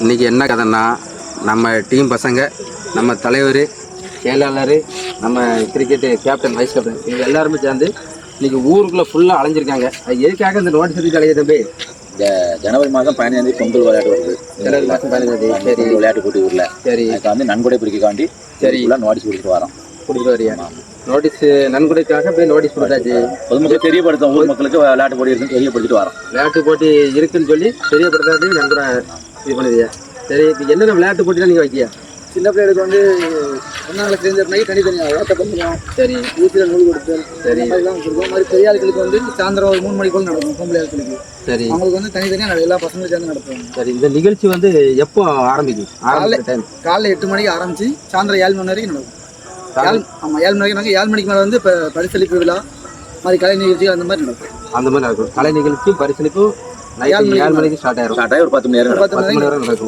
இன்றைக்கி என்ன கதைன்னா, நம்ம டீம் பசங்க, நம்ம தலைவர், செயலாளர், நம்ம கிரிக்கெட்டு கேப்டன், வைஸ் கேப்டன் இவங்க எல்லாருமே சேர்ந்து இன்றைக்கி ஊருக்குள்ளே ஃபுல்லாக அலைஞ்சிருக்காங்க. அது எதுக்காக இந்த நோட்டீஸ் எடுத்து அலைய தம்பி? இந்த ஜனவரி மாதம் 15 பொங்கல் விளையாட்டு வருது. ஜனவரி மாதம் 15. சரி, விளையாட்டு போட்டி ஊரில். சரி, அதுக்கு வந்து நன்கொடை பிரிக்காண்டி சரி நோட்டீஸ் கொடுத்துட்டு வரோம். கொடுத்துட்டு வரியா? நோட்டீஸ் நன்கொடைக்காக போய் நோட்டீஸ் கொடுத்தாச்சு. பொதுமக்கள் தெரியப்படுத்தும், ஊர் மக்களுக்கு விளையாட்டு போட்டி இருக்குன்னு தெரியப்படுத்திட்டு வரோம். விளையாட்டு போட்டி இருக்குன்னு சொல்லி தெரியப்படுத்தாது நன்கொடை இது பண்ணுதியா? சரி, இப்போ என்னென்ன விளையாட்டு போட்டிலாம் நீங்கள் வைக்கியா? சின்ன பிள்ளைகளுக்கு வந்து ஒன்றாங்கள தெரிஞ்சப்பனாக்கி தனித்தனியாக ஓட்ட பண்ணுவோம். சரி, ஊற்றில் நூல் கொடுத்தல், சரி, மாதிரிலாம் கொடுப்போம். மாதிரி பெரிய ஆளுகளுக்கு வந்து சாயந்தரம் ஒரு 3 மணிக்குள்ள நடக்கும். பொம்பளை ஆளுகளுக்கு சரி, அவங்களுக்கு வந்து தனித்தனியாக எல்லா பசங்களும் சேர்ந்து நடத்துவாங்க. சரி. இந்த நிகழ்ச்சி வந்து எப்போ ஆரம்பிக்கும்? டைம் காலைல 8 மணிக்கு ஆரம்பிச்சு சாயந்தரம் 7 மணி வரைக்கும் நடக்கும். 7 மணி வரைக்கும் 7 மணிக்கு மேலே வந்து இப்போ பரிசளிப்பு விழா மாதிரி கலை நிகழ்ச்சி அந்த மாதிரி நடக்கும். அந்த மாதிரி நடக்கும். கலை நிகழ்ச்சி பரிசளிப்பு 7 மணிக்கு ஸ்டார்ட் ஆயிரும். ஒரு 10 மணி நேரம் நடக்கும்.